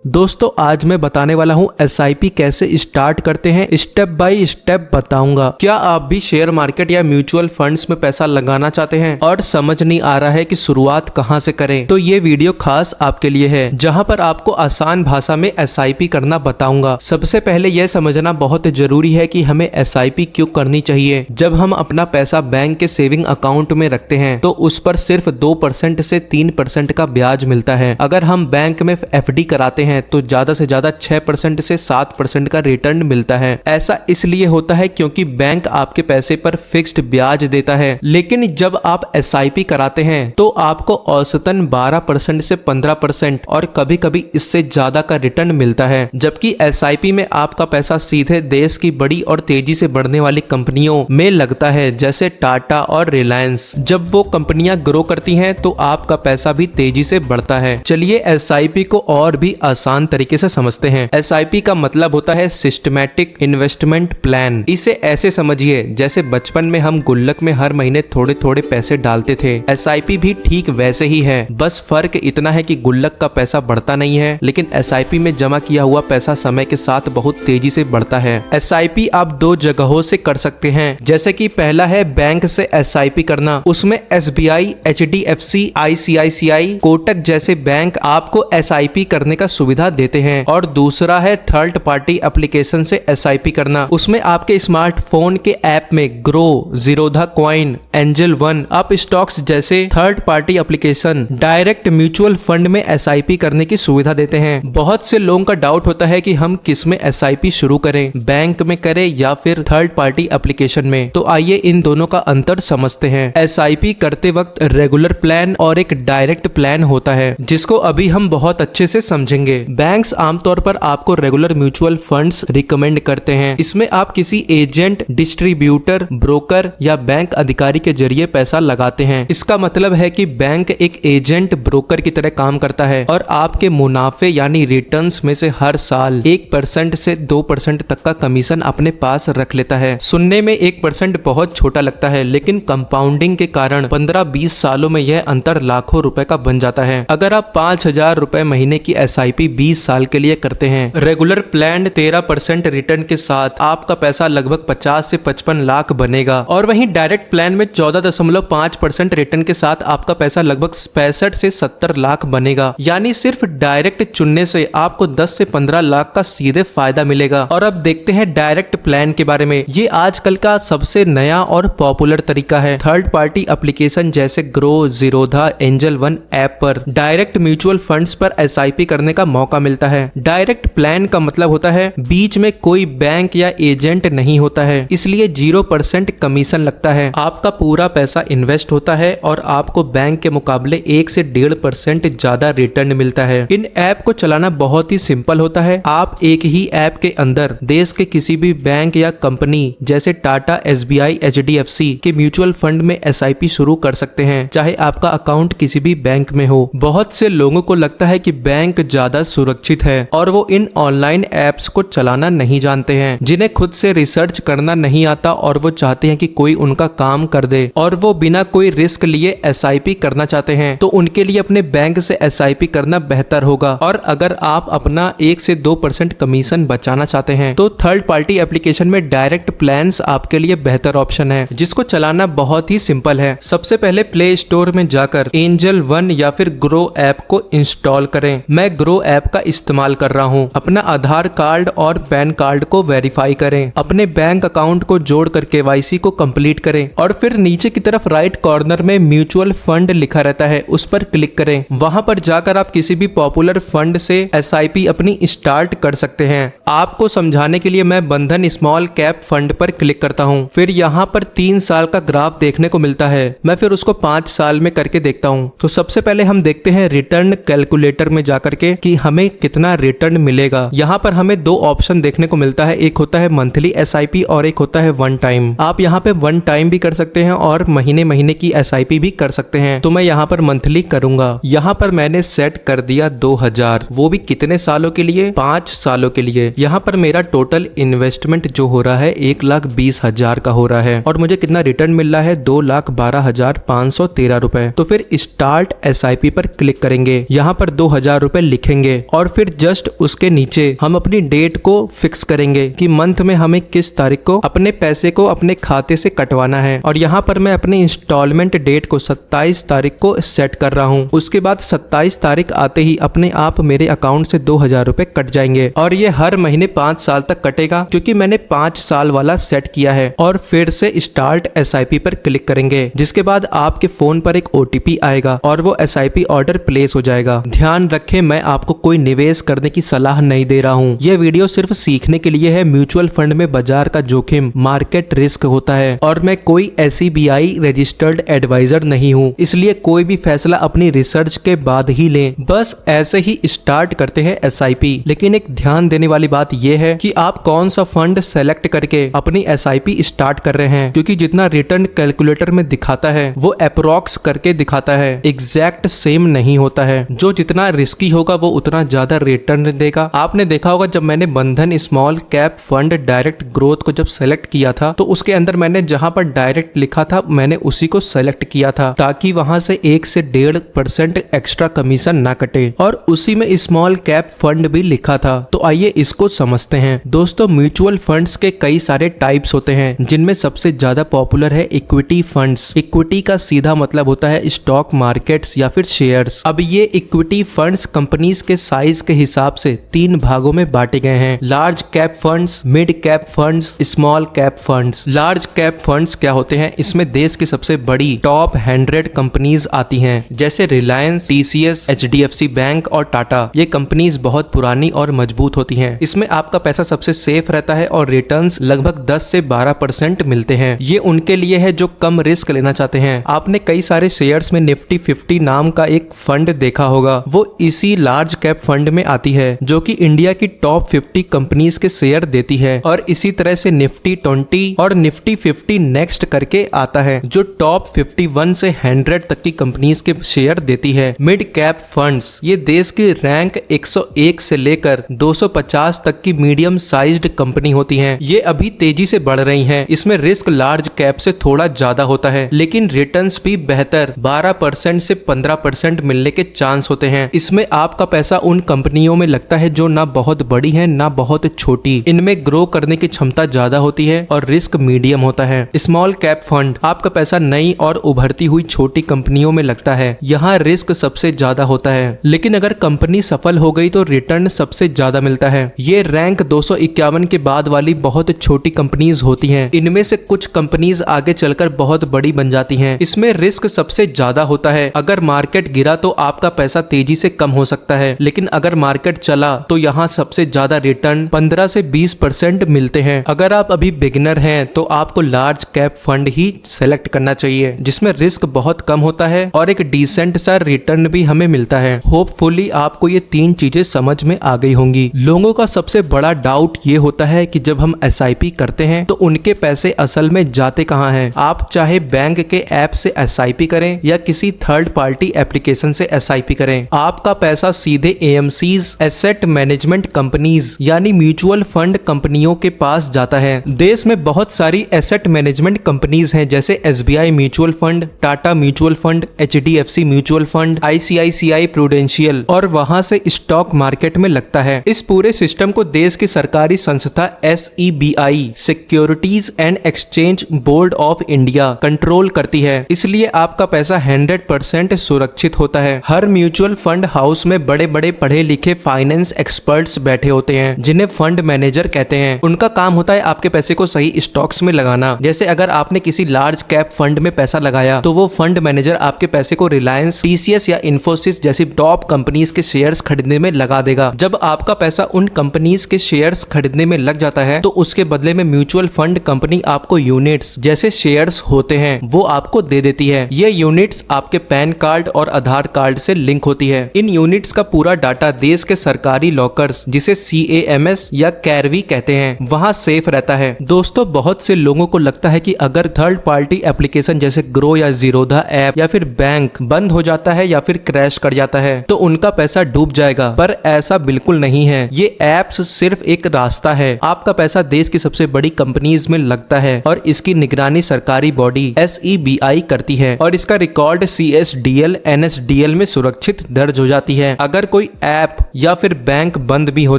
दोस्तों आज मैं बताने वाला हूँ SIP कैसे स्टार्ट करते हैं, स्टेप बाय स्टेप बताऊंगा। क्या आप भी शेयर मार्केट या म्यूचुअल फंड्स में पैसा लगाना चाहते हैं और समझ नहीं आ रहा है कि शुरुआत कहां से करें, तो ये वीडियो खास आपके लिए है, जहां पर आपको आसान भाषा में SIP करना बताऊंगा। सबसे पहले यह समझना बहुत जरूरी है कि हमें SIP क्यों करनी चाहिए। जब हम अपना पैसा बैंक के सेविंग अकाउंट में रखते हैं तो उस पर सिर्फ 2% से 3% का ब्याज मिलता है। अगर हम बैंक में FD कराते हैं तो ज्यादा से ज्यादा 6% से 7% का रिटर्न मिलता है। ऐसा इसलिए होता है क्योंकि बैंक आपके पैसे पर फिक्स्ड ब्याज देता है, लेकिन जब आप SIP कराते हैं तो आपको औसतन 12% से 15% और कभी कभी इससे ज्यादा का रिटर्न मिलता है। जबकि SIP में आपका पैसा सीधे देश की बड़ी और तेजी से बढ़ने वाली कंपनियों में लगता है, जैसे टाटा और रिलायंस। जब वो कंपनियां ग्रो करती हैं तो आपका पैसा भी तेजी से बढ़ता है। चलिए SIP को और भी आसान तरीके से समझते हैं। SIP का मतलब होता है सिस्टमैटिक इन्वेस्टमेंट प्लान। इसे ऐसे समझिए जैसे बचपन में हम गुल्लक में हर महीने थोड़े थोड़े पैसे डालते थे। SIP भी ठीक वैसे ही है, बस फर्क इतना है कि गुल्लक का पैसा बढ़ता नहीं है, लेकिन SIP में जमा किया हुआ पैसा समय के साथ बहुत तेजी से बढ़ता है। SIP आप दो जगहों से कर सकते हैं, जैसे कि पहला है बैंक से SIP करना। उसमें SBI, HDFC, ICICI, कोटक जैसे बैंक आपको SIP करने का सुविधा देते हैं। और दूसरा है थर्ड पार्टी एप्लीकेशन से SIP करना। उसमें आपके स्मार्टफोन के ऐप में Groww, Zerodha coin, Angel One, Upstox जैसे third party application direct mutual fund में SIP करने की सुविधा देते हैं। बहुत से लोगों का डाउट होता है कि हम किस में SIP शुरू करें, बैंक में करें या फिर थर्ड पार्टी एप्लीकेशन में। तो आइए इन दोनों का अंतर समझते हैं। SIP करते वक्त रेगुलर प्लान और एक डायरेक्ट प्लान होता है, जिसको अभी हम बहुत अच्छे से समझेंगे। बैंक्स आमतौर पर आपको रेगुलर म्यूचुअल फंड्स रिकमेंड करते हैं। इसमें आप किसी एजेंट, डिस्ट्रीब्यूटर, ब्रोकर या बैंक अधिकारी के जरिए पैसा लगाते हैं। इसका मतलब है कि बैंक एक एजेंट, ब्रोकर की तरह काम करता है और आपके मुनाफे यानी रिटर्न्स में से हर साल 1% से 2% तक का कमीशन अपने पास रख लेता है। सुनने में 1% बहुत छोटा लगता है, लेकिन कंपाउंडिंग के कारण 15-20 सालों में यह अंतर लाखों रुपए का बन जाता है। अगर आप 5,000 रुपए महीने की SIP 20 साल के लिए करते हैं, रेगुलर प्लान 13% रिटर्न के साथ आपका पैसा लगभग 50 से 55 लाख बनेगा। और वहीं डायरेक्ट प्लान में 14.5% रिटर्न के साथ आपका पैसा लगभग 65 से 70 लाख बनेगा। यानी सिर्फ डायरेक्ट चुनने से आपको 10 से 15 लाख का सीधे फायदा मिलेगा। और अब देखते हैं डायरेक्ट प्लान के बारे में। ये आजकल का सबसे नया और पॉपुलर तरीका है। थर्ड पार्टी एप्लीकेशन जैसे grow, Zerodha, angel one app पर डायरेक्ट म्यूचुअल फंड्स पर SIP करने का मौका मिलता है। डायरेक्ट प्लान का मतलब होता है बीच में कोई बैंक या एजेंट नहीं होता है, इसलिए 0% कमीशन लगता है। आपका पूरा पैसा इन्वेस्ट होता है और आपको बैंक के मुकाबले 1 से 1.5% ज्यादा रिटर्न मिलता है। इन ऐप को चलाना बहुत ही सिंपल होता है। आप एक ही ऐप के अंदर देश के किसी भी बैंक या कंपनी जैसे टाटा, SBI, HDFC के म्यूचुअल फंड में SIP शुरू कर सकते हैं, चाहे आपका अकाउंट किसी भी बैंक में हो। बहुत से लोगों को लगता है कि बैंक ज्यादा सुरक्षित है और वो इन ऑनलाइन ऐप्स को चलाना नहीं जानते हैं, जिन्हें खुद से रिसर्च करना नहीं आता और वो चाहते हैं कि कोई उनका काम कर दे और वो बिना कोई रिस्क लिए SIP करना चाहते हैं। तो उनके लिए अपने बैंक से SIP करना बेहतर होगा। और अगर आप अपना 1 से 2% कमीशन बचाना चाहते हैं तो थर्ड पार्टी एप्लीकेशन में डायरेक्ट प्लान्स आपके लिए बेहतर ऑप्शन है, जिसको चलाना बहुत ही सिंपल है। सबसे पहले प्ले स्टोर में जाकर एंजल वन या फिर ग्रो ऐप को इंस्टॉल करें। मैं ग्रो ऐप का इस्तेमाल कर रहा हूँ। अपना आधार कार्ड और पैन कार्ड को वेरीफाई करें। अपने बैंक अकाउंट को जोड़कर KYC को कंप्लीट करें और फिर नीचे की तरफ राइट कॉर्नर में म्यूचुअल फंड लिखा रहता है, उस पर क्लिक करें। वहां पर जाकर आप किसी भी पॉपुलर फंड से SIP अपनी स्टार्ट कर सकते हैं। आपको समझाने के लिए मैं बंधन स्मॉल कैप फंड पर क्लिक करता हूँ। फिर यहाँ पर 3 साल का ग्राफ देखने को मिलता है। मैं फिर उसको 5 साल में करके देखता हूँ। तो सबसे पहले हम देखते हैं रिटर्न कैलकुलेटर में जाकर के कि हमें कितना रिटर्न मिलेगा। यहाँ पर हमें 2 ऑप्शन देखने को मिलता है, एक होता है मंथली SIP और एक होता है वन टाइम। आप यहाँ पे वन टाइम भी कर सकते हैं और महीने महीने की SIP भी कर सकते हैं। तो मैं यहाँ पर मंथली करूंगा। यहाँ पर मैंने सेट कर दिया 2000, वो भी कितने सालों के लिए? 5 सालों के लिए। यहाँ पर मेरा टोटल इन्वेस्टमेंट जो हो रहा है 1,20,000 का हो रहा है और मुझे कितना रिटर्न मिल रहा है? 2,12,513 रुपए। तो फिर स्टार्ट SIP पर क्लिक करेंगे। यहाँ पर 2000 रुपए लिखेंगे और फिर जस्ट उसके नीचे हम अपनी डेट को फिक्स करेंगे कि मंथ में हमें किस तारीख को अपने पैसे को अपने खाते से कटवाना है। और यहाँ पर मैं अपनी इंस्टॉलमेंट डेट को 27 तारीख को सेट कर रहा हूँ। उसके बाद 27 तारीख आते ही अपने आप मेरे अकाउंट से 2000 रुपए कट जाएंगे और ये हर महीने 5 साल तक कटेगा, क्योंकि मैंने 5 साल वाला सेट किया है। और फिर से स्टार्ट SIP पर क्लिक करेंगे, जिसके बाद आपके फोन पर एक OTP आएगा और वो SIP ऑर्डर प्लेस हो जाएगा। ध्यान रखें, मैं आपको कोई निवेश करने की सलाह नहीं दे रहा हूँ। ये वीडियो सिर्फ सीखने के लिए है। म्यूचुअल फंड में बाजार का जोखिम, मार्केट रिस्क होता है और मैं कोई SEBI रजिस्टर्ड एडवाइजर नहीं हूँ, इसलिए कोई भी फैसला अपनी रिसर्च के बाद ही लें। बस ऐसे ही स्टार्ट करते हैं SIP। लेकिन एक ध्यान देने वाली बात यह है कि आप कौन सा फंड सेलेक्ट करके अपनी SIP स्टार्ट कर रहे हैं, क्योंकि जितना रिटर्न कैलकुलेटर में दिखाता है वो अप्रोक्स करके दिखाता है, एग्जैक्ट सेम नहीं होता है। जो जितना रिस्की होगा वो उतना ज्यादा रिटर्न देगा। आपने देखा होगा जब मैंने बंधन small cap fund direct growth को जब सेलेक्ट किया था तो उसके अंदर मैंने जहां पर डायरेक्ट लिखा था मैंने उसी को सेलेक्ट किया था, ताकि वहां से 1 से 1.5% एक्स्ट्रा कमीशन ना कटे। और उसी में स्मॉल कैप फंड भी लिखा था। तो आइए इसको समझते हैं। दोस्तों, म्यूचुअल फंड्स के कई सारे टाइप्स होते हैं, जिनमें सबसे ज्यादा पॉपुलर है इक्विटी फंड्स। इक्विटी का सीधा मतलब होता है स्टॉक मार्केट्स या फिर शेयर्स। अब ये इक्विटी फंड्स कंपनीज के साइज के हिसाब से 3 भागों में बांटे गए हैं: large cap funds, mid cap funds, small cap funds. Large cap funds क्या होते हैं? इसमें देश की सबसे बड़ी टॉप 100 कंपनीज आती हैं, जैसे रिलायंस, TCS, HDFC बैंक और टाटा। ये कंपनीज बहुत पुरानी और मजबूत होती हैं। इसमें आपका पैसा सबसे सेफ रहता है और रिटर्न्स लगभग 10 से 12% मिलते हैं। ये उनके लिए है जो कम रिस्क लेना चाहते हैं। आपने कई सारे शेयर्स में निफ्टी 50 नाम का एक फंड देखा होगा, वो इसी लार्ज कैप फंड में आती है, जो कि इंडिया की टॉप 50 कंपनीज के शेयर देती है। और इसी तरह से निफ्टी 20 और निफ्टी 50 नेक्स्ट करके आता है, जो टॉप 51 से 100 तक की कंपनीज के शेयर देती है। मिड कैप फंड्स ये देश की रैंक 101 से लेकर 250 तक की मीडियम साइज्ड कंपनी होती हैं। ये अभी तेजी से बढ़ रही हैं। इसमें रिस्क लार्ज कैप से थोड़ा ज्यादा होता है, लेकिन रिटर्न्स भी बेहतर 12% से 15% मिलने के चांस होते हैं। इसमें आपका पैसा उन कंपनियों में लगता है जो ना बहुत बड़ी है ना बहुत छोटी। इनमें ग्रो करने की क्षमता ज्यादा होती है और रिस्क मीडियम होता है। स्मॉल कैप फंड आपका पैसा नई और उभरती हुई छोटी कंपनियों में लगता है। यहाँ रिस्क सबसे ज्यादा होता है, लेकिन अगर कंपनी सफल हो गई तो रिटर्न सबसे ज्यादा मिलता है। ये रैंक 251 के बाद वाली बहुत छोटी कंपनीज होती हैं। इनमें से कुछ कंपनीज आगे चलकर बहुत बड़ी बन जाती हैं। इसमें रिस्क सबसे ज्यादा होता है। अगर मार्केट गिरा तो आपका पैसा तेजी से कम हो सकता है, लेकिन अगर मार्केट चला तो यहाँ सबसे ज्यादा रिटर्न 15 से 20% मिलते हैं। अगर आप अभी बिगिनर हैं तो आपको लार्ज कैप फंड ही सेलेक्ट करना चाहिए, जिसमें रिस्क बहुत कम होता है और एक डिसेंट सा रिटर्न भी हमें मिलता है। होपफुली आपको ये 3 चीजें समझ में आ गई होंगी। लोगों का सबसे बड़ा डाउट ये होता है कि जब हम SIP करते हैं तो उनके पैसे असल में जाते कहाँ हैं। आप चाहे बैंक के ऐप से SIP करें या किसी थर्ड पार्टी एप्लीकेशन से SIP करें, आपका पैसा सीधे AMCs, एसेट मैनेजमेंट कंपनीज यानी म्यूचुअल फंड कंपनियों के पास जाता है। देश में बहुत सारी एसेट मैनेजमेंट कंपनीज हैं, जैसे SBI mutual fund, Tata mutual fund, HDFC mutual fund, ICICI prudential, और वहां से स्टॉक मार्केट में लगता है। इस पूरे सिस्टम को देश की सरकारी संस्था SEBI, securities and exchange board of India, control करती है। इसलिए आपका पैसा 100% सुरक्षित होता है। हर म्यूचुअल फंड हाउस में बड़े बड़े पढ़े लिखे फाइनेंस एक्सपर्ट्स बैठे होते हैं, जिन्हें फंड मैनेजर कहते हैं। उनका काम होता है आपके पैसे को सही स्टॉक्स में लगाना। जैसे अगर आपने किसी लार्ज कैप फंड में पैसा लगाया तो वो फंड मैनेजर आपके पैसे को रिलायंस, TCS या इन्फोसिस जैसी टॉप कंपनीज के शेयर्स खरीदने में लगा देगा। जब आपका पैसा उन कंपनीज के शेयर्स खरीदने में लग जाता है तो उसके बदले में म्यूचुअल फंड कंपनी आपको यूनिट्स जैसे शेयर्स होते हैं वो आपको दे देती है। ये यूनिट्स आपके पैन कार्ड और आधार कार्ड से लिंक होती है। इन यूनिट्स का पूरा डाटा देश के सरकारी लॉकर्स, जिसे CAMS या कैरवी कहते हैं, वहां सेफ रहता है। दोस्तों, बहुत से लोगों को लगता है कि अगर थर्ड पार्टी एप्लीकेशन जैसे ग्रो या जीरोधा ऐप या फिर बैंक बंद हो जाता है या फिर क्रैश कर जाता है तो उनका पैसा डूब जाएगा, पर ऐसा बिल्कुल नहीं है। ये एप्स सिर्फ एक रास्ता है। आपका पैसा देश की सबसे बड़ी कंपनीज में लगता है और इसकी निगरानी सरकारी बॉडी SEBI करती है और इसका रिकॉर्ड CSDL, NSDL में सुरक्षित दर्ज हो जाती है। अगर कोई ऐप या फिर बैंक बंद भी हो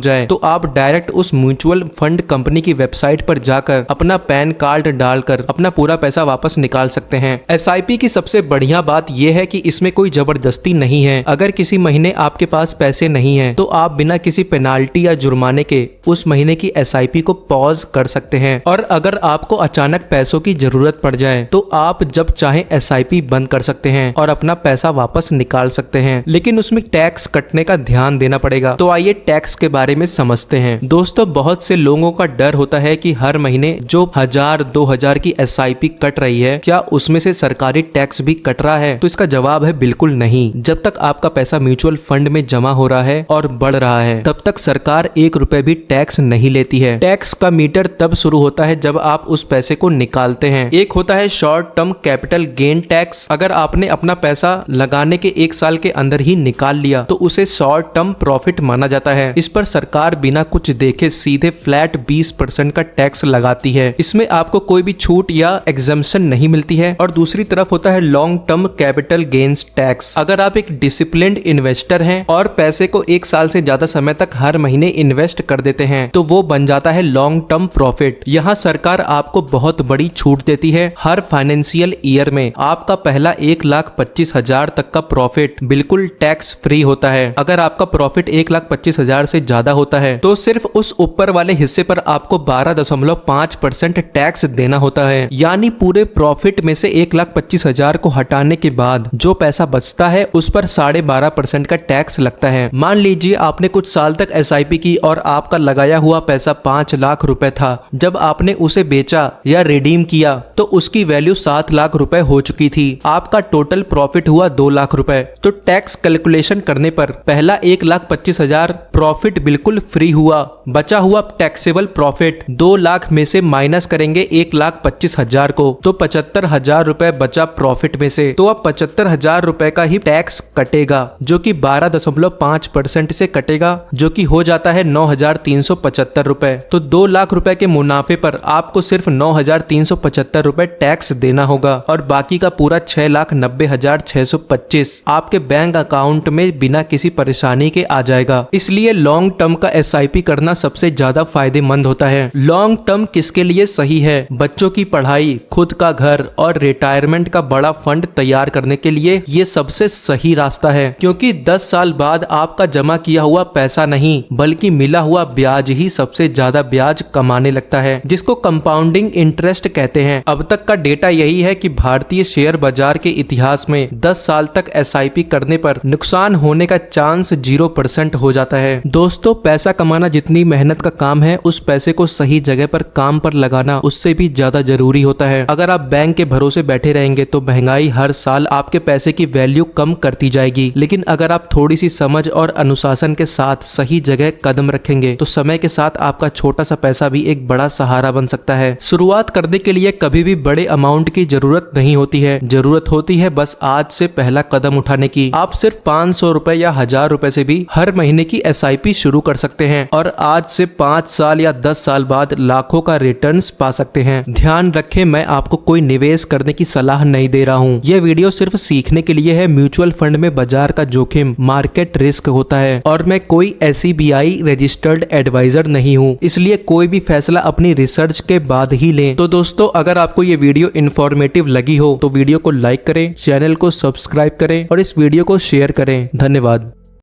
जाए तो आप डायरेक्ट उस म्यूचुअल फंड कंपनी की वेबसाइट पर जाकर अपना पैन कार्ड डालकर अपना पूरा पैसा वापस निकाल सकते हैं। एसआईपी की सबसे बढ़िया बात यह है कि इसमें कोई जबरदस्ती नहीं है। अगर किसी महीने आपके पास पैसे नहीं है तो आप बिना किसी पेनाल्टी या जुर्माने के उस महीने की एसआईपी को पॉज कर सकते हैं, और अगर आपको अचानक पैसों की जरूरत पड़ जाए तो आप जब चाहे एसआईपी बंद कर सकते हैं और अपना पैसा वापस निकाल सकते हैं। लेकिन उसमें टैक्स कटने का ध्यान देना पड़ेगा। तो आइए टैक्स के बारे में समझते हैं। दोस्तों, बहुत से लोगों का डर होता है कि हर महीने जो 1000-2000 की एसआईपी कट रही है, क्या उसमें से सरकारी टैक्स भी कट रहा है? तो इसका जवाब है बिल्कुल नहीं। जब तक आपका पैसा म्यूचुअल फंड में जमा हो रहा है और बढ़ रहा है तब तक सरकार 1 रुपए भी टैक्स नहीं लेती है। टैक्स का मीटर तब शुरू होता है जब आप उस पैसे को निकालते हैं। एक होता है short term capital gain tax. अगर आपने अपना पैसा लगाने के 1 साल के अंदर ही निकाल लिया तो उसे शॉर्ट टर्म प्रॉफिट माना जाता है। इस पर सरकार बिना कुछ देखे सीधे फ्लैट 20% का टैक्स लगाती है। इसमें आपको कोई भी छूट या एग्जम्पशन नहीं मिलती है। और दूसरी तरफ होता है long term capital gains tax. अगर आप एक डिसिप्लिन्ड इन्वेस्टर हैं और पैसे को 1 साल से ज्यादा समय तक हर महीने इन्वेस्ट कर देते हैं तो वो बन जाता है लॉन्ग टर्म प्रॉफिट। यहाँ सरकार आपको बहुत बड़ी छूट देती है। हर फाइनेंशियल ईयर में आपका पहला 1,25,000 तक का प्रॉफिट बिल्कुल टैक्स फ्री होता है। अगर आपका प्रॉफिट 1,25,000 से ज्यादा होता है तो सिर्फ उस ऊपर वाले हिस्से पर आपको 12.5% टैक्स देना होता है। यानी पूरे प्रॉफिट में से 1,25,000 को हटाने के बाद जो पैसा बचता है उस पर 12.5% का टैक्स लगता है। मान लीजिए आपने कुछ साल तक एसआईपी की और आपका लगाया हुआ पैसा 5 लाख रुपए था। जब आपने उसे बेचा या रिडीम किया तो उसकी वैल्यू 7 लाख रुपए हो चुकी थी। आपका टोटल प्रॉफिट हुआ 2 लाख रुपए। तो टैक्स कैलकुलेशन करने पर पहला 1,25,000 प्रॉफिट बिल्कुल फ्री हुआ। बचा हुआ टैक्सेबल प्रॉफिट 2 लाख में से माइनस करेंगे 1,25,000 को तो 75,000 रुपए बचा प्रॉफिट में से। तो अब 75,000 रुपए का ही टैक्स कटेगा जो कि 12.5% से कटेगा, जो कि हो जाता है 9,375 रुपए। तो 2 लाख रुपए के मुनाफे पर आपको सिर्फ 9,375 रुपए टैक्स देना होगा और बाकी का पूरा 6,90,625 आपके बैंक अकाउंट में बिना किसी परेशानी के आ जाएगा। इसलिए लॉन्ग टर्म का एसआईपी करना सबसे ज्यादा फायदेमंद होता है। लॉन्ग टर्म किसके लिए सही है? बच्चों की पढ़ाई, खुद का घर और रिटायरमेंट का बड़ा फंड तैयार करने के लिए ये सबसे सही रास्ता है, क्योंकि 10 साल बाद आपका जमा किया हुआ पैसा नहीं बल्कि मिला हुआ ब्याज ही सबसे ज्यादा ब्याज कमाने लगता है, जिसको कंपाउंडिंग इंटरेस्ट कहते हैं। अब तक का डेटा यही है कि भारतीय शेयर बाजार के इतिहास में 10 साल तक एसआईपी करने पर नुकसान होने का चांस 0% हो जाता है। दोस्तों, पैसा कमाना जितनी मेहनत का काम है, उस पैसे को सही जगह पर काम पर लगाना उससे भी ज्यादा जरूरी होता है। अगर आप बैंक के भरोसे बैठे रहेंगे तो महंगाई हर साल आपके पैसे की वैल्यू कम करती जाएगी। लेकिन अगर आप थोड़ी सी समझ और अनुशासन के साथ सही जगह कदम रखेंगे तो समय के साथ आपका छोटा सा पैसा भी एक बड़ा सहारा बन सकता है। शुरुआत करने के लिए कभी भी बड़े अमाउंट की जरूरत नहीं होती है। जरूरत होती है बस आज से पहला कदम उठाने की। आप सिर्फ 500 रुपए या 1000 रुपए से भी हर महीने की एसआईपी शुरू कर सकते हैं और आज से 5 साल या 10 साल बाद लाखों का रिटर्न्स पा सकते हैं। ध्यान रखें, मैं आपको कोई निवेश करने की सलाह नहीं दे रहा हूँ। यह वीडियो सिर्फ सीखने के लिए है। म्यूचुअल फंड में बाजार का जोखिम, मार्केट रिस्क होता है और मैं कोई SEBI रजिस्टर्ड एडवाइजर नहीं हूँ, इसलिए कोई भी फैसला अपनी रिसर्च के बाद ही लें। तो दोस्तों, अगर आपको ये वीडियो इन्फॉर्मेटिव लगी हो तो वीडियो को लाइक करें, चैनल को सब्सक्राइब करें और इस वीडियो को शेयर करें। धन्यवाद।